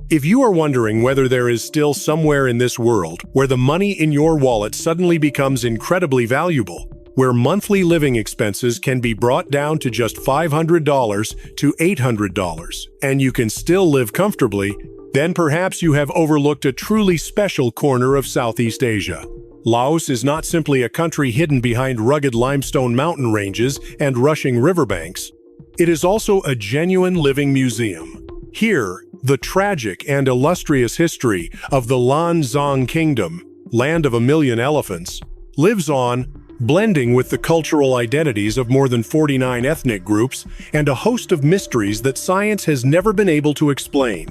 If you are wondering whether there is still somewhere in this world where the money in your wallet suddenly becomes incredibly valuable, where monthly living expenses can be brought down to just $500 to $800, and you can still live comfortably, then perhaps you have overlooked a truly special corner of Southeast Asia. Laos is not simply a country hidden behind rugged limestone mountain ranges and rushing riverbanks. It is also a genuine living museum. Here, the tragic and illustrious history of the Lan Xang Kingdom, land of a million elephants, lives on, blending with the cultural identities of more than 49 ethnic groups and a host of mysteries that science has never been able to explain,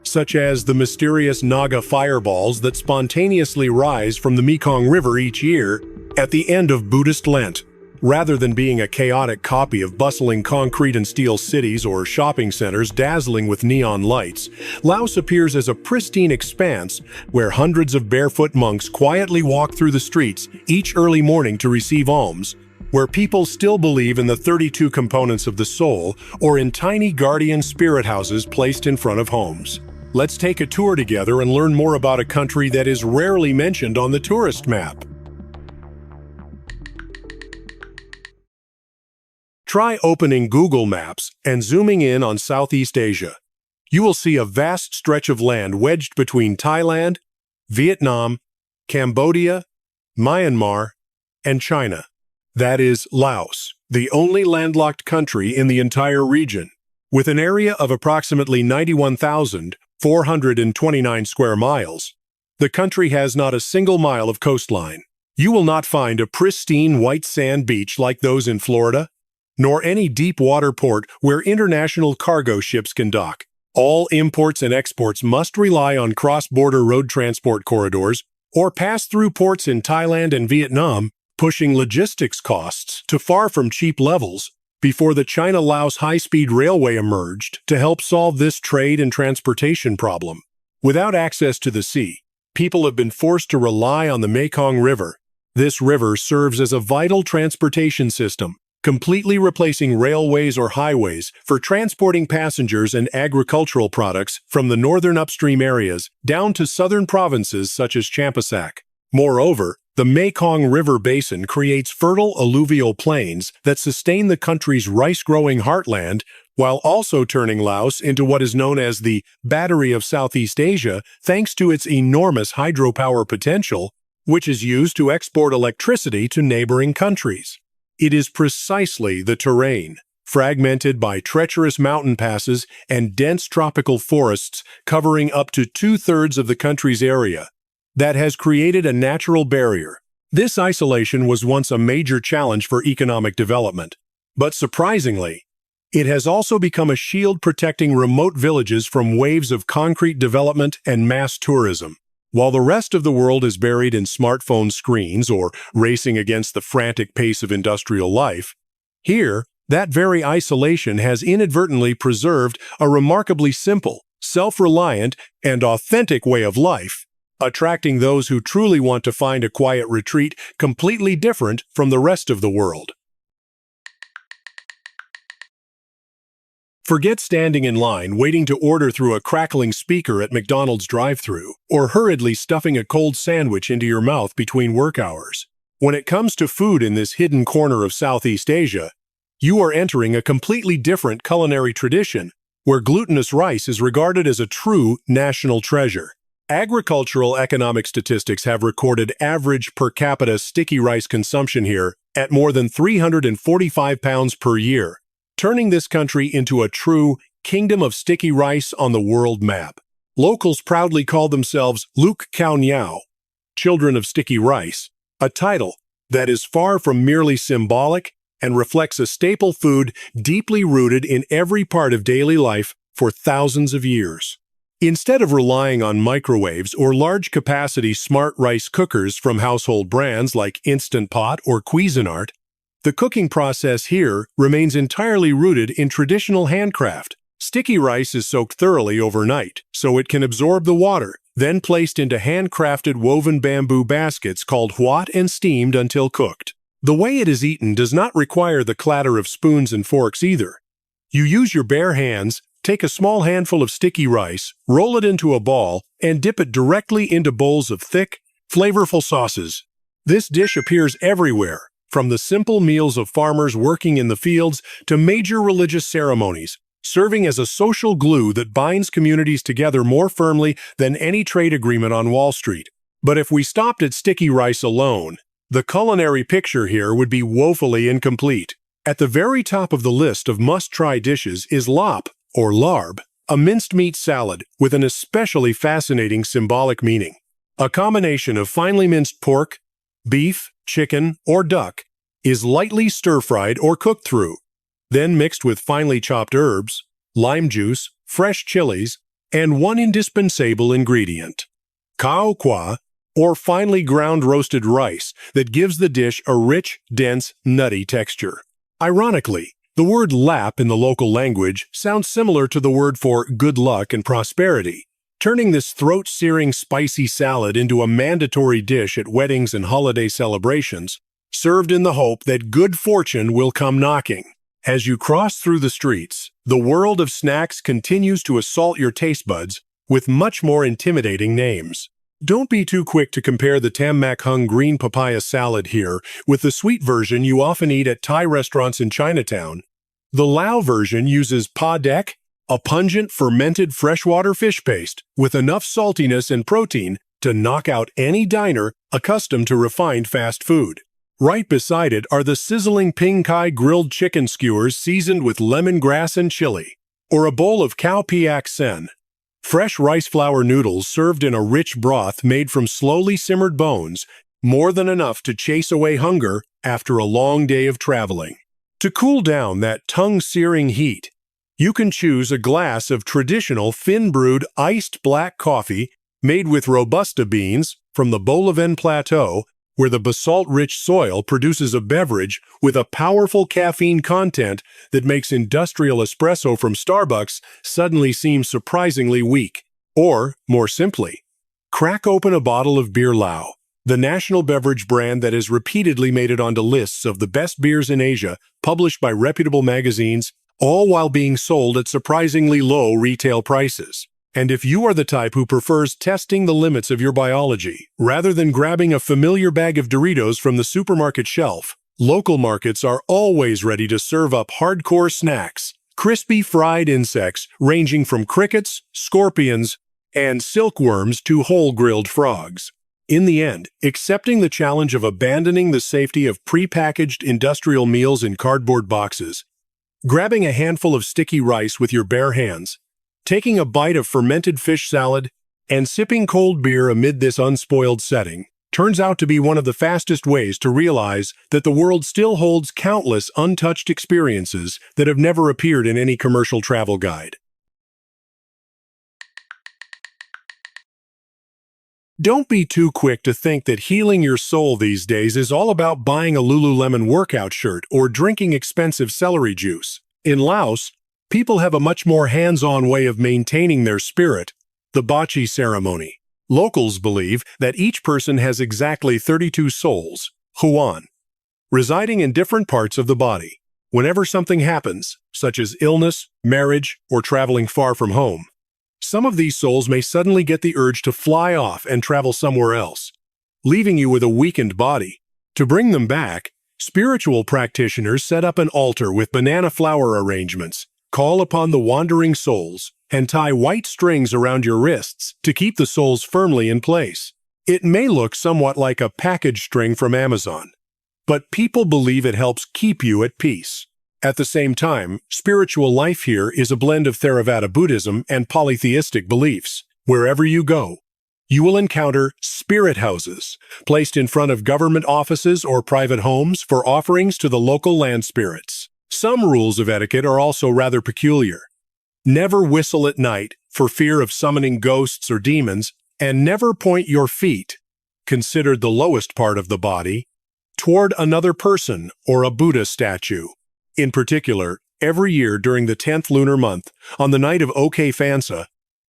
such as the mysterious Naga fireballs that spontaneously rise from the Mekong River each year at the end of Buddhist Lent. Rather than being a chaotic copy of bustling concrete and steel cities or shopping centers dazzling with neon lights, Laos appears as a pristine expanse where hundreds of barefoot monks quietly walk through the streets each early morning to receive alms, where people still believe in the 32 components of the soul, or in tiny guardian spirit houses placed in front of homes. Let's take a tour together and learn more about a country that is rarely mentioned on the tourist map. Try opening Google Maps and zooming in on Southeast Asia. You will see a vast stretch of land wedged between Thailand, Vietnam, Cambodia, Myanmar, and China. That is Laos, the only landlocked country in the entire region. With an area of approximately 91,429 square miles, the country has not a single mile of coastline. You will not find a pristine white sand beach like those in Florida, nor any deep water port where international cargo ships can dock. All imports and exports must rely on cross-border road transport corridors or pass through ports in Thailand and Vietnam, pushing logistics costs to far from cheap levels before the China-Laos high-speed railway emerged to help solve this trade and transportation problem. Without access to the sea, people have been forced to rely on the Mekong River. This river serves as a vital transportation system, completely replacing railways or highways for transporting passengers and agricultural products from the northern upstream areas down to southern provinces such as Champasak. Moreover, the Mekong River basin creates fertile alluvial plains that sustain the country's rice-growing heartland, while also turning Laos into what is known as the Battery of Southeast Asia thanks to its enormous hydropower potential, which is used to export electricity to neighboring countries. It is precisely the terrain, fragmented by treacherous mountain passes and dense tropical forests covering up to two-thirds of the country's area, that has created a natural barrier. This isolation was once a major challenge for economic development, but surprisingly, it has also become a shield protecting remote villages from waves of concrete development and mass tourism. While the rest of the world is buried in smartphone screens or racing against the frantic pace of industrial life, here, that very isolation has inadvertently preserved a remarkably simple, self-reliant, and authentic way of life, attracting those who truly want to find a quiet retreat completely different from the rest of the world. Forget standing in line waiting to order through a crackling speaker at McDonald's drive-thru, or hurriedly stuffing a cold sandwich into your mouth between work hours. When it comes to food in this hidden corner of Southeast Asia, you are entering a completely different culinary tradition, where glutinous rice is regarded as a true national treasure. Agricultural economic statistics have recorded average per capita sticky rice consumption here at more than 345 pounds per year, turning this country into a true kingdom of sticky rice on the world map. Locals proudly call themselves Luk Khao Niao, children of sticky rice, a title that is far from merely symbolic and reflects a staple food deeply rooted in every part of daily life for thousands of years. Instead of relying on microwaves or large-capacity smart rice cookers from household brands like Instant Pot or Cuisinart, the cooking process here remains entirely rooted in traditional handcraft. Sticky rice is soaked thoroughly overnight, so it can absorb the water, then placed into handcrafted woven bamboo baskets called huat and steamed until cooked. The way it is eaten does not require the clatter of spoons and forks either. You use your bare hands, Take a small handful of sticky rice, roll it into a ball, and dip it directly into bowls of thick, flavorful sauces. This dish appears everywhere, from the simple meals of farmers working in the fields to major religious ceremonies, serving as a social glue that binds communities together more firmly than any trade agreement on Wall Street. But if we stopped at sticky rice alone, the culinary picture here would be woefully incomplete. At the very top of the list of must-try dishes is lap, or larb, a minced meat salad with an especially fascinating symbolic meaning. A combination of finely minced pork, beef, chicken, or duck is lightly stir-fried or cooked through, then mixed with finely chopped herbs, lime juice, fresh chilies, and one indispensable ingredient, kao kwa, or finely ground roasted rice that gives the dish a rich, dense, nutty texture. Ironically, the word lap in the local language sounds similar to the word for good luck and prosperity, turning this throat-searing spicy salad into a mandatory dish at weddings and holiday celebrations, served in the hope that good fortune will come knocking. As you cross through the streets, the world of snacks continues to assault your taste buds with much more intimidating names. Don't be too quick to compare the tam mak hung green papaya salad here with the sweet version you often eat at Thai restaurants in Chinatown. The Lao version uses pa dek, a pungent fermented freshwater fish paste with enough saltiness and protein to knock out any diner accustomed to refined fast food. Right beside it are the sizzling ping kai grilled chicken skewers seasoned with lemongrass and chili, or a bowl of khao piak sen, fresh rice flour noodles served in a rich broth made from slowly simmered bones, more than enough to chase away hunger after a long day of traveling. To cool down that tongue-searing heat, you can choose a glass of traditional thin-brewed iced black coffee made with Robusta beans from the Bolivian Plateau, where the basalt-rich soil produces a beverage with a powerful caffeine content that makes industrial espresso from Starbucks suddenly seem surprisingly weak. Or, more simply, crack open a bottle of Beer Lao, the national beverage brand that has repeatedly made it onto lists of the best beers in Asia, published by reputable magazines, all while being sold at surprisingly low retail prices. And if you are the type who prefers testing the limits of your biology, rather than grabbing a familiar bag of Doritos from the supermarket shelf, local markets are always ready to serve up hardcore snacks, crispy fried insects ranging from crickets, scorpions, and silkworms to whole grilled frogs. In the end, accepting the challenge of abandoning the safety of prepackaged industrial meals in cardboard boxes, grabbing a handful of sticky rice with your bare hands, taking a bite of fermented fish salad, and sipping cold beer amid this unspoiled setting turns out to be one of the fastest ways to realize that the world still holds countless untouched experiences that have never appeared in any commercial travel guide. Don't be too quick to think that healing your soul these days is all about buying a Lululemon workout shirt or drinking expensive celery juice. In Laos, people have a much more hands-on way of maintaining their spirit, the bachi ceremony. Locals believe that each person has exactly 32 souls, huan, residing in different parts of the body. Whenever something happens, such as illness, marriage, or traveling far from home, some of these souls may suddenly get the urge to fly off and travel somewhere else, leaving you with a weakened body. To bring them back, spiritual practitioners set up an altar with banana flower arrangements, call upon the wandering souls, and tie white strings around your wrists to keep the souls firmly in place. It may look somewhat like a package string from Amazon, but people believe it helps keep you at peace. At the same time, spiritual life here is a blend of Theravada Buddhism and polytheistic beliefs. Wherever you go, you will encounter spirit houses, placed in front of government offices or private homes for offerings to the local land spirits. Some rules of etiquette are also rather peculiar. Never whistle at night for fear of summoning ghosts or demons, and never point your feet, considered the lowest part of the body, toward another person or a Buddha statue. In particular, every year during the 10th lunar month, on the night of OK Phansa,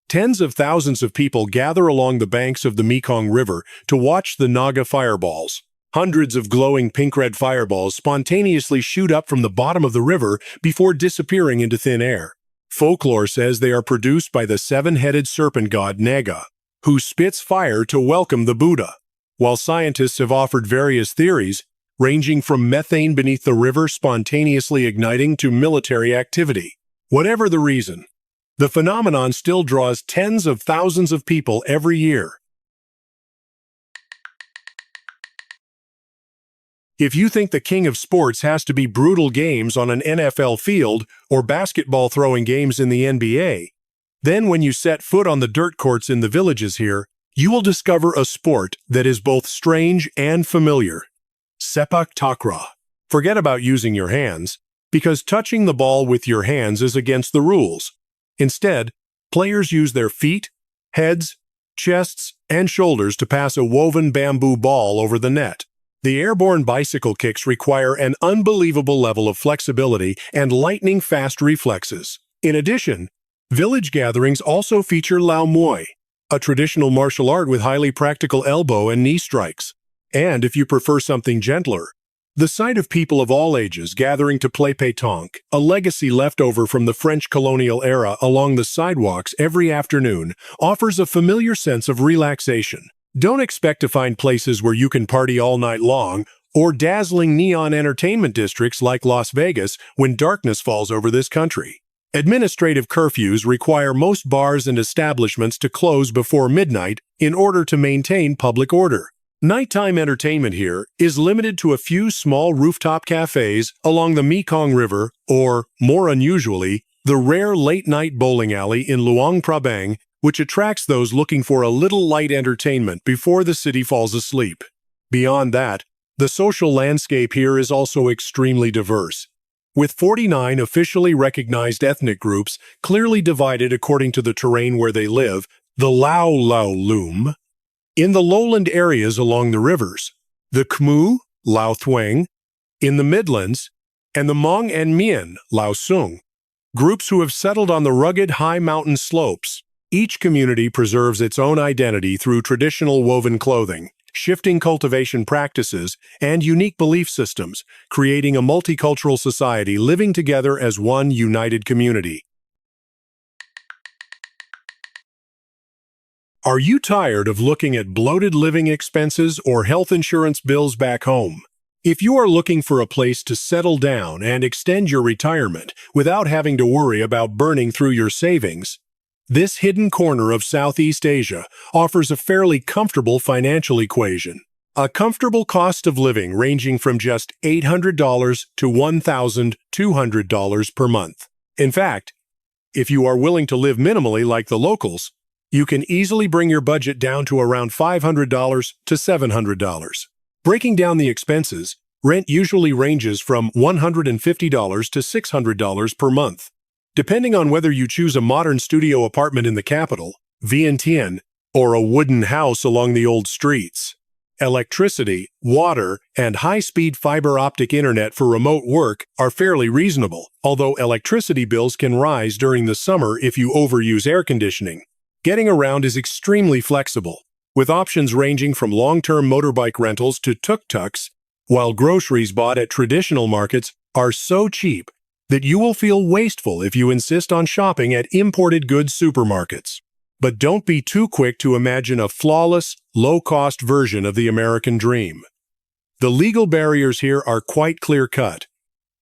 tens of thousands of people gather along the banks of the Mekong River to watch the Naga fireballs. Hundreds of glowing pink-red fireballs spontaneously shoot up from the bottom of the river before disappearing into thin air. Folklore says they are produced by the seven-headed serpent god Naga, who spits fire to welcome the Buddha, while scientists have offered various theories, ranging from methane beneath the river spontaneously igniting to military activity. Whatever the reason, the phenomenon still draws tens of thousands of people every year. If you think the king of sports has to be brutal games on an NFL field or basketball throwing games in the NBA, then when you set foot on the dirt courts in the villages here, you will discover a sport that is both strange and familiar. Sepak takraw. Forget about using your hands, because touching the ball with your hands is against the rules. Instead, players use their feet, heads, chests, and shoulders to pass a woven bamboo ball over the net. The airborne bicycle kicks require an unbelievable level of flexibility and lightning-fast reflexes. In addition, village gatherings also feature Lao Muay, a traditional martial art with highly practical elbow and knee strikes. And if you prefer something gentler, the sight of people of all ages gathering to play pétanque, a legacy left over from the French colonial era along the sidewalks every afternoon, offers a familiar sense of relaxation. Don't expect to find places where you can party all night long or dazzling neon entertainment districts like Las Vegas when darkness falls over this country. Administrative curfews require most bars and establishments to close before midnight in order to maintain public order. Nighttime entertainment here is limited to a few small rooftop cafes along the Mekong River or, more unusually, the rare late-night bowling alley in Luang Prabang, which attracts those looking for a little light entertainment before the city falls asleep. Beyond that, the social landscape here is also extremely diverse, with 49 officially recognized ethnic groups clearly divided according to the terrain where they live, the Lao Lum, in the lowland areas along the rivers, the Khmu, Lao Thueng, in the Midlands, and the Hmong and Mien, Lao Sung, groups who have settled on the rugged high mountain slopes. Each community preserves its own identity through traditional woven clothing, shifting cultivation practices, and unique belief systems, creating a multicultural society living together as one united community. Are you tired of looking at bloated living expenses or health insurance bills back home? If you are looking for a place to settle down and extend your retirement without having to worry about burning through your savings, this hidden corner of Southeast Asia offers a fairly comfortable financial equation. A comfortable cost of living ranging from just $800 to $1,200 per month. In fact, if you are willing to live minimally like the locals, you can easily bring your budget down to around $500 to $700. Breaking down the expenses, rent usually ranges from $150 to $600 per month. Depending on whether you choose a modern studio apartment in the capital, Vientiane, or a wooden house along the old streets. Electricity, water, and high-speed fiber optic internet for remote work are fairly reasonable, although electricity bills can rise during the summer if you overuse air conditioning. Getting around is extremely flexible, with options ranging from long-term motorbike rentals to tuk-tuks, while groceries bought at traditional markets are so cheap that you will feel wasteful if you insist on shopping at imported goods supermarkets. But don't be too quick to imagine a flawless, low-cost version of the American dream. The legal barriers here are quite clear-cut.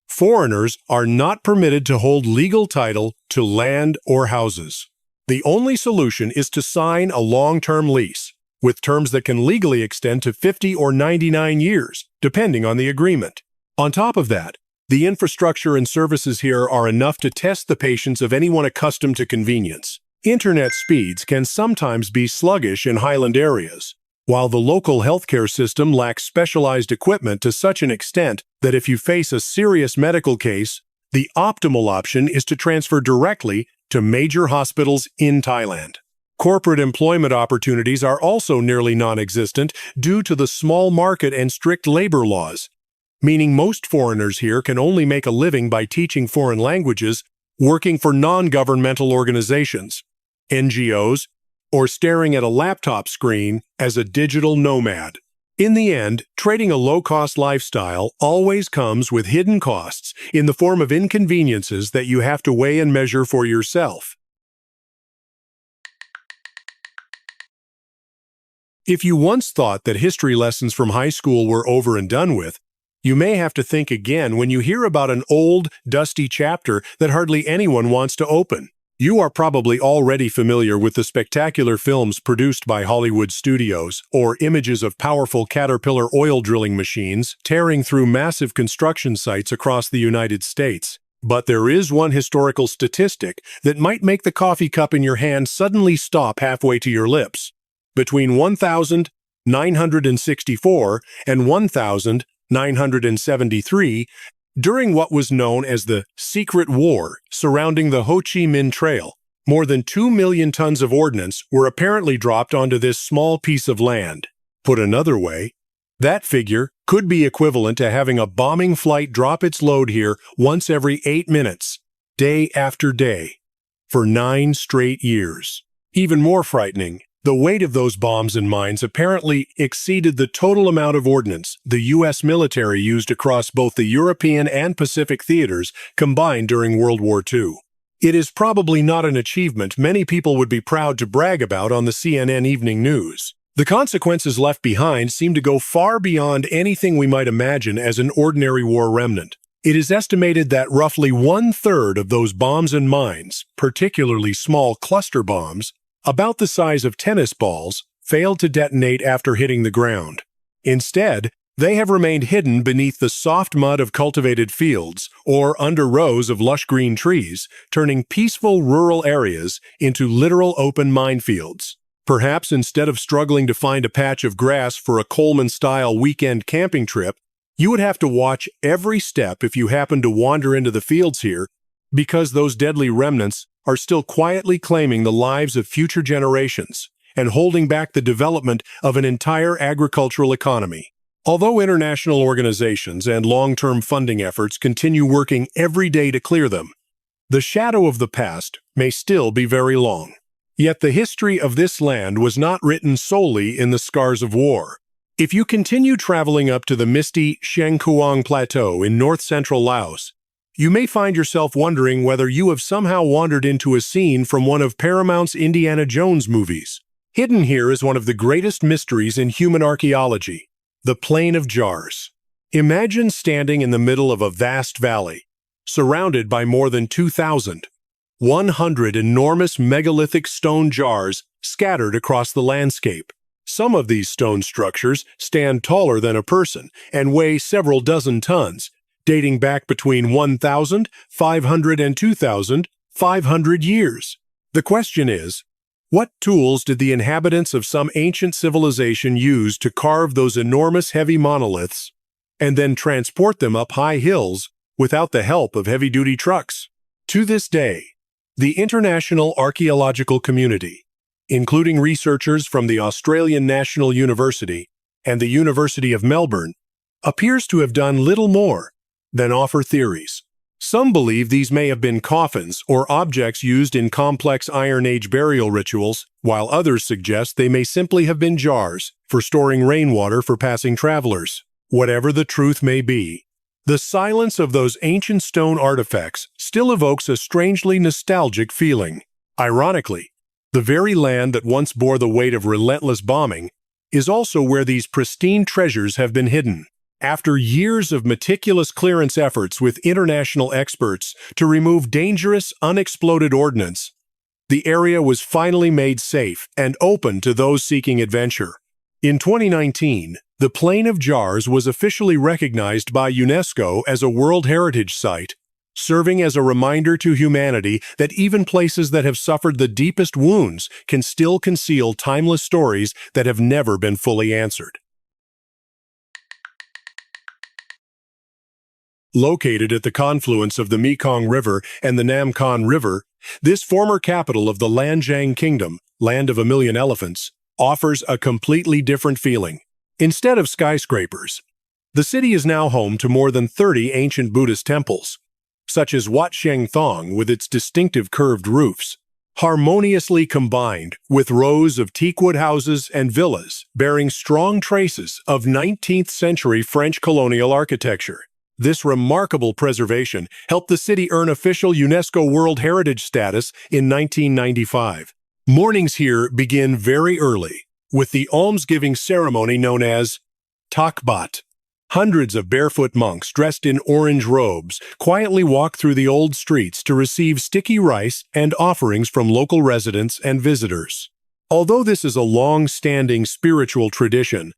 Foreigners are not permitted to hold legal title to land or houses. The only solution is to sign a long-term lease, with terms that can legally extend to 50 or 99 years, depending on the agreement. On top of that, the infrastructure and services here are enough to test the patience of anyone accustomed to convenience. Internet speeds can sometimes be sluggish in highland areas, while the local healthcare system lacks specialized equipment to such an extent that if you face a serious medical case, the optimal option is to transfer directly to major hospitals in Thailand. Corporate employment opportunities are also nearly non-existent due to the small market and strict labor laws, meaning most foreigners here can only make a living by teaching foreign languages, working for non-governmental organizations, NGOs, or staring at a laptop screen as a digital nomad. In the end, trading a low-cost lifestyle always comes with hidden costs in the form of inconveniences that you have to weigh and measure for yourself. If you once thought that history lessons from high school were over and done with, you may have to think again when you hear about an old, dusty chapter that hardly anyone wants to open. You are probably already familiar with the spectacular films produced by Hollywood studios, or images of powerful Caterpillar oil drilling machines tearing through massive construction sites across the United States. But there is one historical statistic that might make the coffee cup in your hand suddenly stop halfway to your lips. Between 1964 and 1973, during what was known as the Secret War surrounding the Ho Chi Minh Trail, more than 2 million tons of ordnance were apparently dropped onto this small piece of land. Put another way, that figure could be equivalent to having a bombing flight drop its load here once every 8 minutes, day after day, for 9 straight years. Even more frightening, the weight of those bombs and mines apparently exceeded the total amount of ordnance the U.S. military used across both the European and Pacific theaters combined during World War II. It is probably not an achievement many people would be proud to brag about on the CNN Evening News. The consequences left behind seem to go far beyond anything we might imagine as an ordinary war remnant. It is estimated that roughly 1/3 of those bombs and mines, particularly small cluster bombs, about the size of tennis balls, failed to detonate after hitting the ground. Instead, they have remained hidden beneath the soft mud of cultivated fields or under rows of lush green trees, turning peaceful rural areas into literal open minefields. Perhaps instead of struggling to find a patch of grass for a Coleman-style weekend camping trip, you would have to watch every step if you happen to wander into the fields here, because those deadly remnants are still quietly claiming the lives of future generations and holding back the development of an entire agricultural economy. Although international organizations and long-term funding efforts continue working every day to clear them, the shadow of the past may still be very long. Yet the history of this land was not written solely in the scars of war. If you continue traveling up to the misty Sheng Kuang Plateau in north-central Laos, you may find yourself wondering whether you have somehow wandered into a scene from one of Paramount's Indiana Jones movies. Hidden here is one of the greatest mysteries in human archaeology, the Plain of Jars. Imagine standing in the middle of a vast valley, surrounded by more than 2,100 enormous megalithic stone jars scattered across the landscape. Some of these stone structures stand taller than a person and weigh several dozen tons, dating back between 1,500 and 2,500 years. The question is, what tools did the inhabitants of some ancient civilization use to carve those enormous heavy monoliths and then transport them up high hills without the help of heavy-duty trucks? To this day, the international archaeological community, including researchers from the Australian National University and the University of Melbourne, appears to have done little more than offer theories. Some believe these may have been coffins or objects used in complex Iron Age burial rituals, while others suggest they may simply have been jars for storing rainwater for passing travelers. Whatever the truth may be, the silence of those ancient stone artifacts still evokes a strangely nostalgic feeling. Ironically, the very land that once bore the weight of relentless bombing is also where these pristine treasures have been hidden. After years of meticulous clearance efforts with international experts to remove dangerous, unexploded ordnance, the area was finally made safe and open to those seeking adventure. In 2019, the Plain of Jars was officially recognized by UNESCO as a World Heritage Site, serving as a reminder to humanity that even places that have suffered the deepest wounds can still conceal timeless stories that have never been fully answered. Located at the confluence of the Mekong River and the Nam Khan River, this former capital of the Lanjiang Kingdom, Land of a Million Elephants, offers a completely different feeling. Instead of skyscrapers, the city is now home to more than 30 ancient Buddhist temples, such as Wat Sheng Thong with its distinctive curved roofs, harmoniously combined with rows of teakwood houses and villas bearing strong traces of 19th-century French colonial architecture. This remarkable preservation helped the city earn official UNESCO World Heritage status in 1995. Mornings here begin very early, with the almsgiving ceremony known as takbat. Hundreds of barefoot monks dressed in orange robes quietly walk through the old streets to receive sticky rice and offerings from local residents and visitors. Although this is a long-standing spiritual tradition,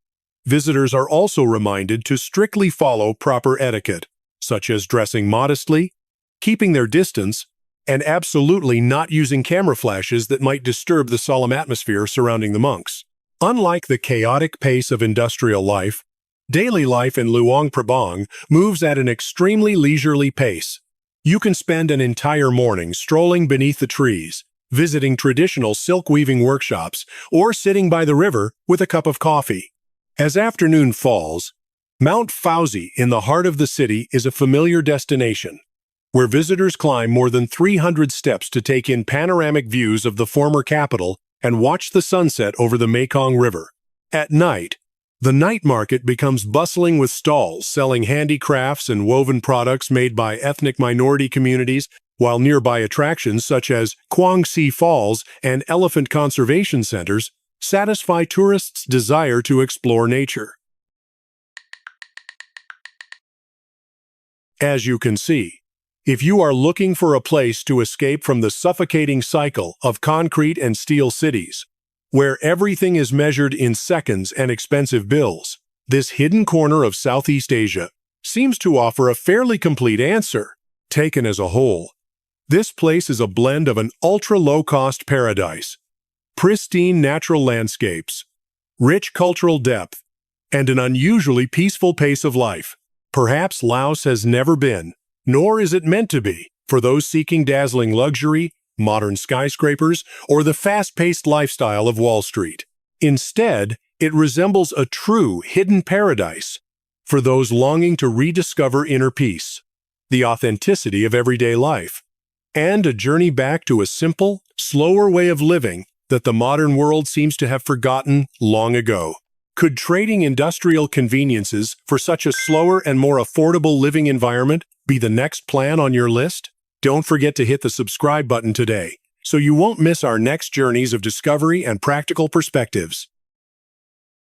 visitors are also reminded to strictly follow proper etiquette, such as dressing modestly, keeping their distance, and absolutely not using camera flashes that might disturb the solemn atmosphere surrounding the monks. Unlike the chaotic pace of industrial life, daily life in Luang Prabang moves at an extremely leisurely pace. You can spend an entire morning strolling beneath the trees, visiting traditional silk weaving workshops, or sitting by the river with a cup of coffee. As afternoon falls, Mount Fauzi in the heart of the city is a familiar destination, where visitors climb more than 300 steps to take in panoramic views of the former capital and watch the sunset over the Mekong River. At night, the night market becomes bustling with stalls selling handicrafts and woven products made by ethnic minority communities, while nearby attractions such as Quang Si Falls and elephant conservation centers satisfy tourists' desire to explore nature. As you can see, if you are looking for a place to escape from the suffocating cycle of concrete and steel cities, where everything is measured in seconds and expensive bills, this hidden corner of Southeast Asia seems to offer a fairly complete answer. Taken as a whole, this place is a blend of an ultra-low-cost paradise, pristine natural landscapes, rich cultural depth, and an unusually peaceful pace of life. Perhaps Laos has never been, nor is it meant to be, for those seeking dazzling luxury, modern skyscrapers, or the fast-paced lifestyle of Wall Street. Instead, it resembles a true hidden paradise for those longing to rediscover inner peace, the authenticity of everyday life, and a journey back to a simple, slower way of living that the modern world seems to have forgotten long ago. Could trading industrial conveniences for such a slower and more affordable living environment be the next plan on your list? Don't forget to hit the subscribe button today, so you won't miss our next journeys of discovery and practical perspectives.